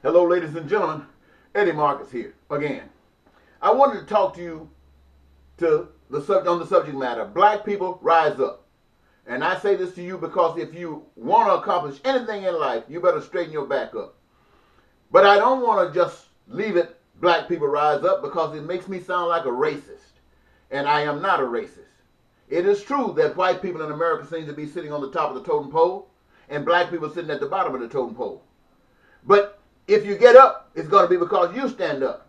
Hello, ladies and gentlemen. Eddie Marcus here again. I wanted to talk to you on the subject matter. Black people rise up. And I say this to you because if you want to accomplish anything in life, you better straighten your back up. But I don't want to just leave it black people rise up because it makes me sound like a racist. And I am not a racist. It is true that white people in America seem to be sitting on the top of the totem pole and black people sitting at the bottom of the totem pole. But if you get up, it's going to be because you stand up.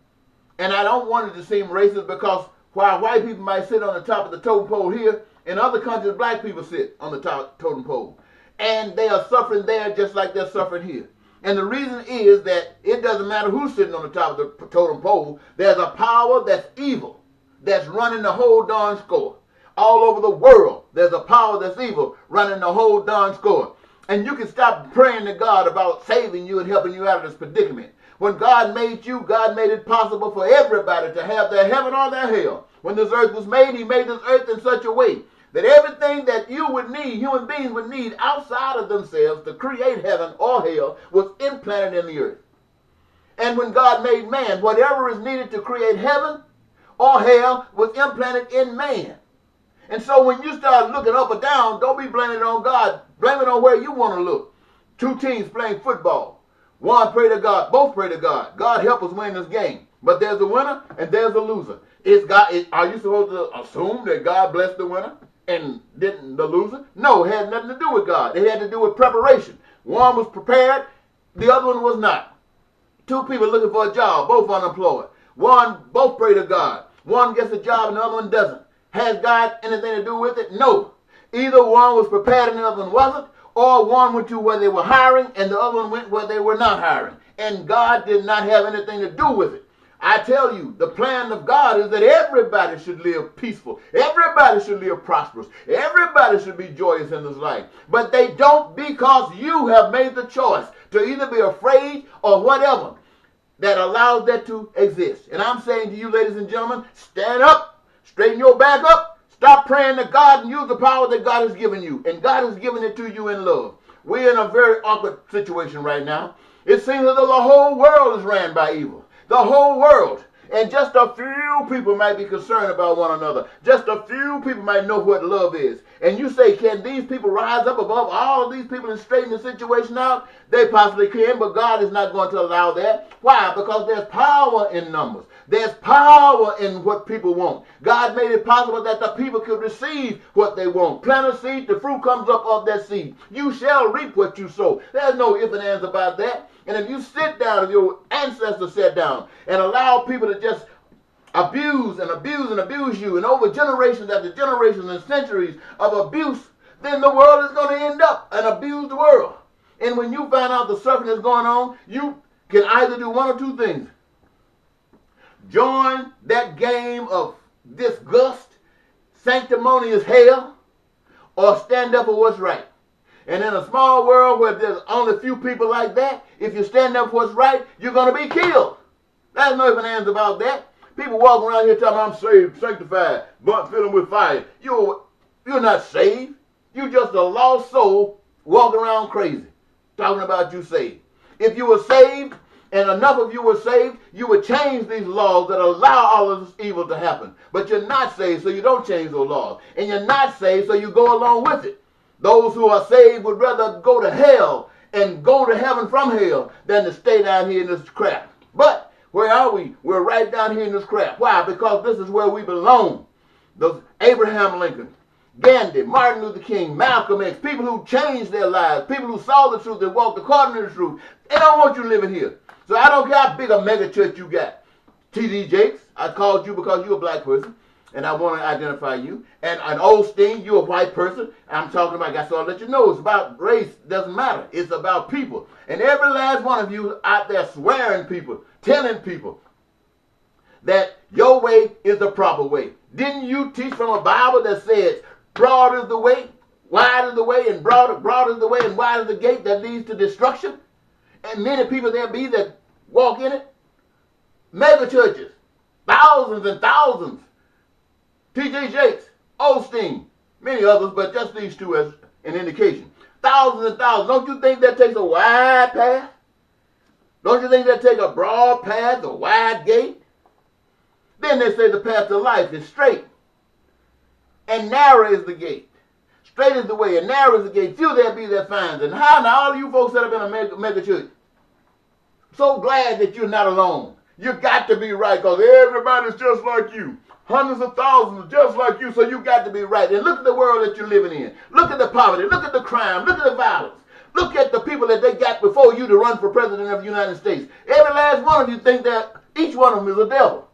And I don't want it to seem racist because while white people might sit on the top of the totem pole here, in other countries, black people sit on the top totem pole. And they are suffering there just like they're suffering here. And the reason is that it doesn't matter who's sitting on the top of the totem pole. There's a power that's evil that's running the whole darn score. All over the world, there's a power that's evil running the whole darn score. And you can stop praying to God about saving you and helping you out of this predicament. When God made you, God made it possible for everybody to have their heaven or their hell. When this earth was made, he made this earth in such a way that everything that you would need, human beings would need outside of themselves to create heaven or hell was implanted in the earth. And when God made man, whatever is needed to create heaven or hell was implanted in man. And so when you start looking up or down, don't be blaming it on God. Blame it on where you want to look. Two teams playing football. One pray to God. Both pray to God. God help us win this game. But there's a winner and there's a loser. Are you supposed to assume that God blessed the winner and didn't the loser? No, it had nothing to do with God. It had to do with preparation. One was prepared. The other one was not. Two people looking for a job. Both unemployed. Both pray to God. One gets a job and the other one doesn't. Has God anything to do with it? No. Either one was prepared and the other one wasn't, or one went to where they were hiring and the other one went where they were not hiring. And God did not have anything to do with it. I tell you, the plan of God is that everybody should live peaceful. Everybody should live prosperous. Everybody should be joyous in this life. But they don't because you have made the choice to either be afraid or whatever that allows that to exist. And I'm saying to you, ladies and gentlemen, stand up. Straighten your back up. Stop praying to God and use the power that God has given you. And God has given it to you in love. We're in a very awkward situation right now. It seems as though the whole world is ran by evil. The whole world. And just a few people might be concerned about one another. Just a few people might know what love is. And you say, can these people rise up above all of these people and straighten the situation out? They possibly can, but God is not going to allow that. Why? Because there's power in numbers. There's power in what people want. God made it possible that the people could receive what they want. Plant a seed, the fruit comes up of that seed. You shall reap what you sow. There's no ifs and ands about that. And if you sit down, if your ancestors sat down and allow people to just abuse and abuse and abuse you, and over generations after generations and centuries of abuse, then the world is going to end up an abused world. And when you find out the suffering that's going on, you can either do one or two things. Join that game of disgust, sanctimonious hell, or stand up for what's right. And in a small world where there's only a few people like that, if you stand up for what's right, you're going to be killed. There's no ifs and ands about that. People walk around here telling me I'm saved, sanctified, but filling with fire. You're not saved. You're just a lost soul walking around crazy, talking about you saved. If you were saved, and enough of you were saved, you would change these laws that allow all of this evil to happen. But you're not saved, so you don't change those laws. And you're not saved, so you go along with it. Those who are saved would rather go to hell and go to heaven from hell than to stay down here in this crap. But where are we? We're right down here in this crap. Why? Because this is where we belong. Those Abraham Lincoln, Gandhi, Martin Luther King, Malcolm X, people who changed their lives, people who saw the truth and walked according to the truth. They don't want you living here. So I don't care how big a mega church you got. T.D. Jakes, I called you because you're a black person, and I want to identify you. And an Osteen, you're a white person. I'm talking about, I let you know, it's about race. Doesn't matter. It's about people. And every last one of you out there swearing people, telling people that your way is the proper way. Didn't you teach from a Bible that says, broad is the way, wide is the way, and broad is the way, and wide is the gate that leads to destruction? And many people there be that walk in it. Mega churches, thousands and thousands. T.D. Jakes, Osteen, many others, but just these two as an indication. Thousands and thousands. Don't you think that takes a wide path? Don't you think that takes a broad path, a wide gate? Then they say the path to life is straight, and narrow is the gate. Straight is the way, and narrow is the gate. Few there be that finds. And how now, all of you folks that have been a mega church, so glad that you're not alone. You got to be right, because everybody's just like you. Hundreds of thousands just like you, so you got to be right. And look at the world that you're living in. Look at the poverty. Look at the crime. Look at the violence. Look at the people that they got before you to run for president of the United States. Every last one of you think that each one of them is a devil.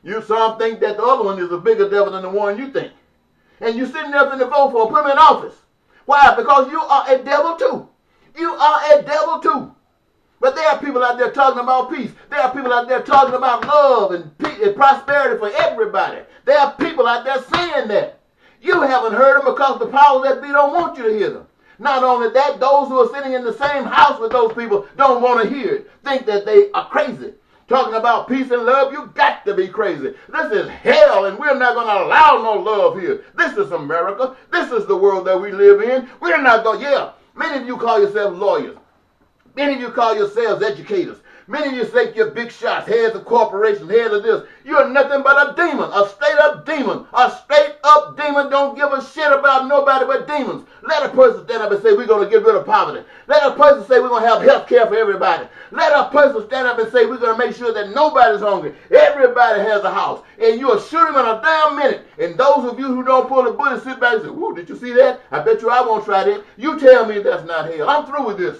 You some think that the other one is a bigger devil than the one you think. And you're sitting there to vote for, put them in office. Why? Because you are a devil too. You are a devil too. But there are people out there talking about peace. There are people out there talking about love and peace and prosperity for everybody. There are people out there saying that. You haven't heard them because the powers that be don't want you to hear them. Not only that, those who are sitting in the same house with those people don't want to hear it. Think that they are crazy. Talking about peace and love, you got to be crazy. This is hell, and we're not going to allow no love here. This is America. This is the world that we live in. We're not going, many of you call yourselves lawyers. Many of you call yourselves educators. Many of you think you're big shots, heads of corporations, heads of this. You're nothing but a demon, a straight-up demon. A straight-up demon don't give a shit about nobody but demons. Let a person stand up and say we're going to get rid of poverty. Let a person say we're going to have health care for everybody. Let a person stand up and say we're going to make sure that nobody's hungry. Everybody has a house. And you'll shoot him in a damn minute. And those of you who don't pull the bullet sit back and say, "Whoa, did you see that? I bet you I won't try that." You tell me that's not hell. I'm through with this.